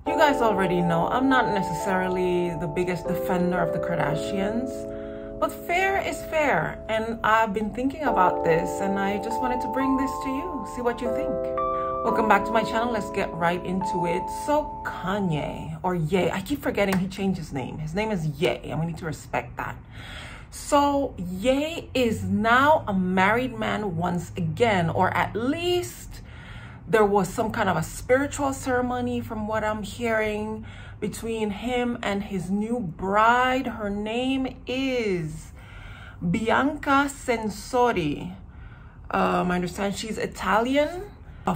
You guys already know I'm not necessarily the biggest defender of the Kardashians, but fair is fair. And I've been thinking about this and I just wanted to bring this to you, see what you think. Welcome back to my channel. Let's get right into it. So Kanye, or Ye, I keep forgetting he changed his name. His name is Ye and we need to respect that. So Ye is now a married man once again, or at least there was some kind of a spiritual ceremony from what I'm hearing between him and his new bride. Her name is Bianca Sensori. I understand she's Italian,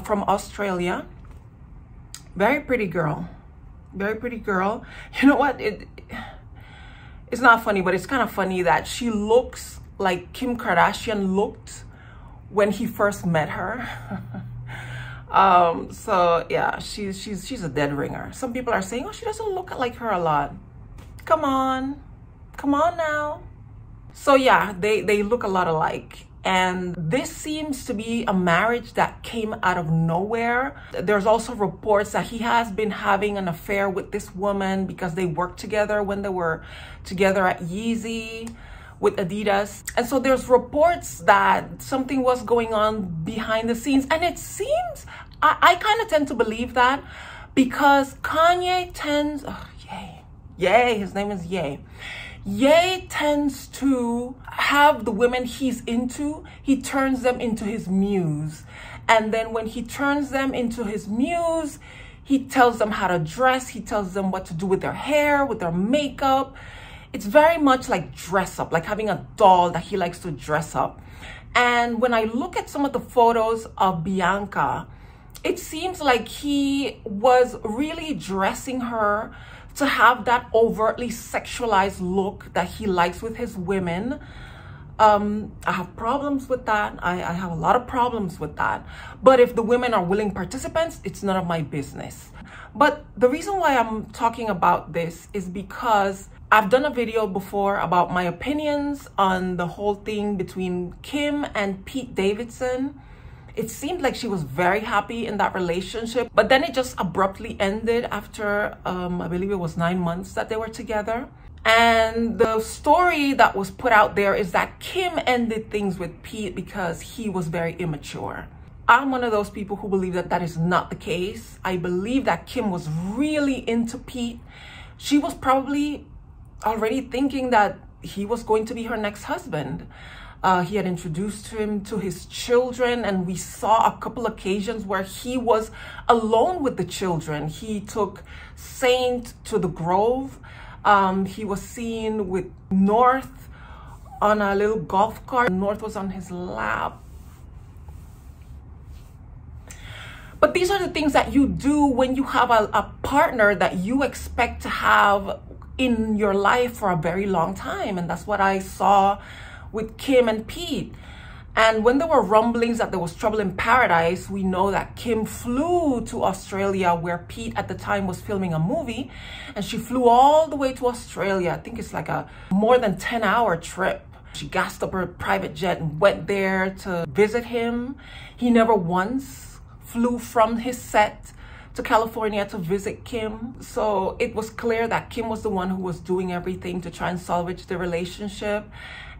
from Australia. Very pretty girl. Very pretty girl. You know what? It's not funny, but it's kind of funny that she looks like Kim Kardashian looked when he first met her. So yeah, she's a dead ringer. Some people are saying, oh, she doesn't look like her a lot. Come on now. So yeah, they look a lot alike. And this seems to be a marriage that came out of nowhere. There's also reports that he has been having an affair with this woman because they worked together when they were together at Yeezy with Adidas. And so there's reports that something was going on behind the scenes. And it seems, I kind of tend to believe that because Kanye tends, Ye, his name is Ye. Ye tends to have the women he's into, he turns them into his muse. And then when he turns them into his muse, he tells them how to dress, he tells them what to do with their hair, with their makeup. It's very much like dress up, like having a doll that he likes to dress up. And when I look at some of the photos of Bianca, it seems like he was really dressing her to have that overtly sexualized look that he likes with his women. I have problems with that. I have a lot of problems with that. But if the women are willing participants, it's none of my business. But the reason why I'm talking about this is because I've done a video before about my opinions on the whole thing between Kim and Pete Davidson. It seemed like she was very happy in that relationship, but then it just abruptly ended after, I believe it was 9 months that they were together. And the story that was put out there is that Kim ended things with Pete because he was very immature. I'm one of those people who believe that that is not the case. I believe that Kim was really into Pete. She was probably already thinking that he was going to be her next husband. He had introduced him to his children, and we saw a couple occasions where he was alone with the children. He took Saint to the Grove. He was seen with North on a little golf cart. North was on his lap. But these are the things that you do when you have a partner that you expect to have in your life for a very long time. And that's what I saw with Kim and Pete. And when there were rumblings that there was trouble in paradise, we know that Kim flew to Australia where Pete at the time was filming a movie, and she flew all the way to Australia. I think it's like a more than 10-hour trip. She gassed up her private jet and went there to visit him. He never once flew from his set to California to visit Kim. So it was clear that Kim was the one who was doing everything to try and salvage the relationship.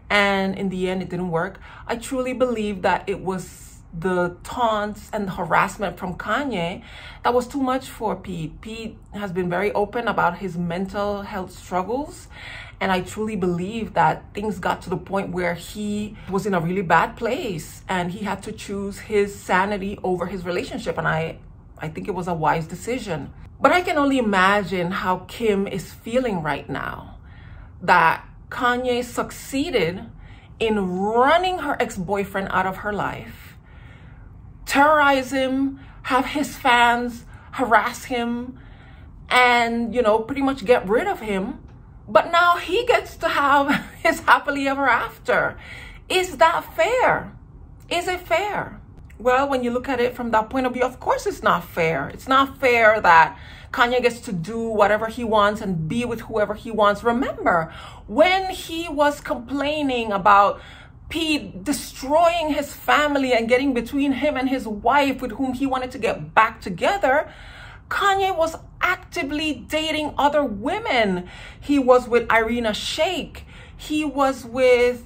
And in the end, it didn't work. I truly believe that it was the taunts and the harassment from Kanye that was too much for Pete. Pete has been very open about his mental health struggles. And I truly believe that things got to the point where he was in a really bad place and he had to choose his sanity over his relationship. And I think it was a wise decision. But I can only imagine how Kim is feeling right now, that Kanye succeeded in running her ex-boyfriend out of her life, terrorize him, have his fans harass him, and, pretty much get rid of him. But now he gets to have his happily ever after. Is that fair? Is it fair? Well, when you look at it from that point of view, of course it's not fair. It's not fair that Kanye gets to do whatever he wants and be with whoever he wants. Remember, when he was complaining about Pete destroying his family and getting between him and his wife with whom he wanted to get back together, Kanye was actively dating other women. He was with Irina Shayk. He was with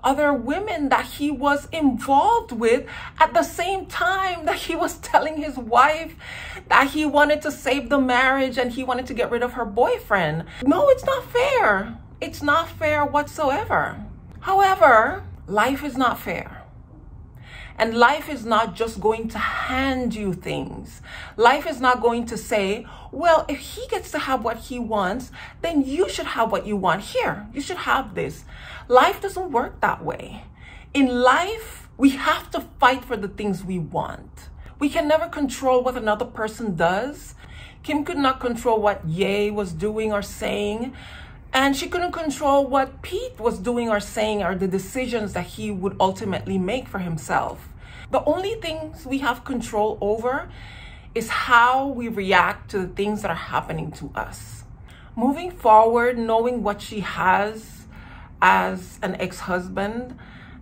other women that he was involved with at the same time that he was telling his wife that he wanted to save the marriage and he wanted to get rid of her boyfriend. No, it's not fair. It's not fair whatsoever. However, life is not fair. And life is not just going to hand you things. Life is not going to say, well, if he gets to have what he wants, then you should have what you want. Here, you should have this. Life doesn't work that way. In life, we have to fight for the things we want. We can never control what another person does. Kim could not control what Ye was doing or saying. And she couldn't control what Pete was doing or saying or the decisions that he would ultimately make for himself. The only things we have control over is how we react to the things that are happening to us. Moving forward, knowing what she has as an ex-husband,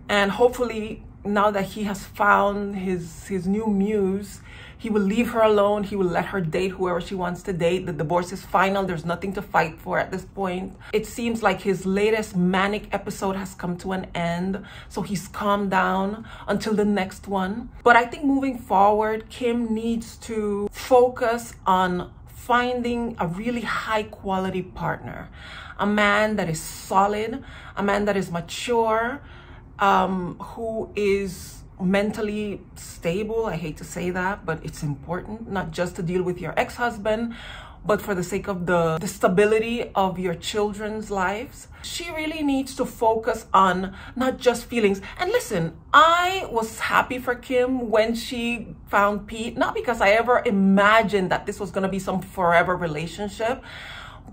and hopefully now that he has found his new muse, he will leave her alone. He will let her date whoever she wants to date. The divorce is final. There's nothing to fight for at this point. It seems like his latest manic episode has come to an end. So he's calmed down until the next one. But I think moving forward, Kim needs to focus on finding a really high quality partner. A man that is solid, a man that is mature, who is mentally stable. I hate to say that, but it's important not just to deal with your ex-husband, but for the sake of the stability of your children's lives. She really needs to focus on not just feelings. And listen, I was happy for Kim when she found Pete, not because I ever imagined that this was going to be some forever relationship,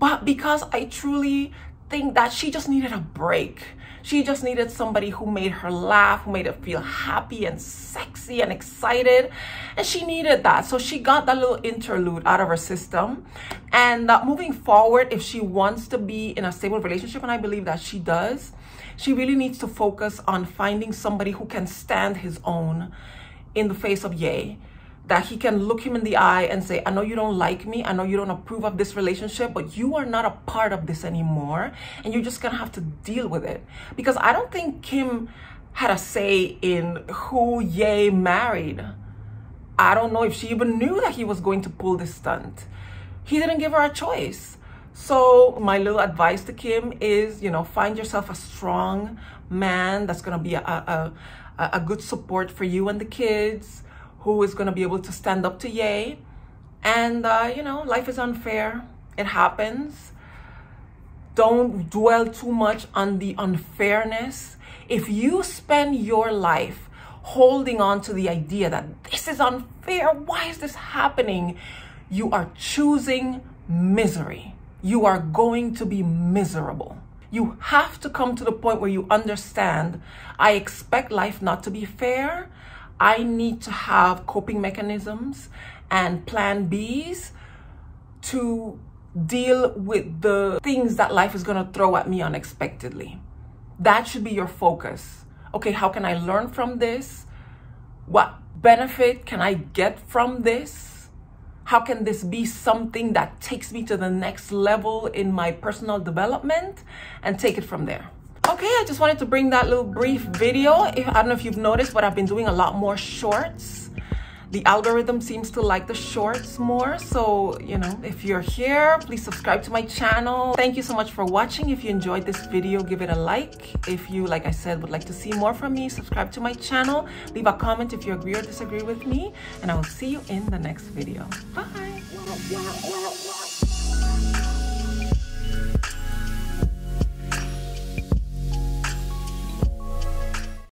but because I truly think that she just needed a break. She just needed somebody who made her laugh, who made her feel happy and sexy and excited. And she needed that. So she got that little interlude out of her system. And moving forward, if she wants to be in a stable relationship, and I believe that she does, she really needs to focus on finding somebody who can stand his own in the face of Ye. That he can look him in the eye and say, I know you don't like me. I know you don't approve of this relationship, but you are not a part of this anymore. And you're just going to have to deal with it. Because I don't think Kim had a say in who Ye married. I don't know if she even knew that he was going to pull this stunt. He didn't give her a choice. So my little advice to Kim is, you know, find yourself a strong man that's going to be a good support for you and the kids, who is going to be able to stand up to Ye. And, you know, life is unfair. It happens. Don't dwell too much on the unfairness. If you spend your life holding on to the idea that this is unfair, why is this happening? You are choosing misery. You are going to be miserable. You have to come to the point where you understand, I expect life not to be fair. I need to have coping mechanisms and plan Bs to deal with the things that life is going to throw at me unexpectedly. That should be your focus. Okay, how can I learn from this? What benefit can I get from this? How can this be something that takes me to the next level in my personal development? And take it from there. Okay, I just wanted to bring that little brief video. I don't know if you've noticed, but I've been doing a lot more shorts. The algorithm seems to like the shorts more. So, you know, if you're here, please subscribe to my channel. Thank you so much for watching. If you enjoyed this video, give it a like. If you, like I said, would like to see more from me, subscribe to my channel. Leave a comment if you agree or disagree with me. And I will see you in the next video. Bye.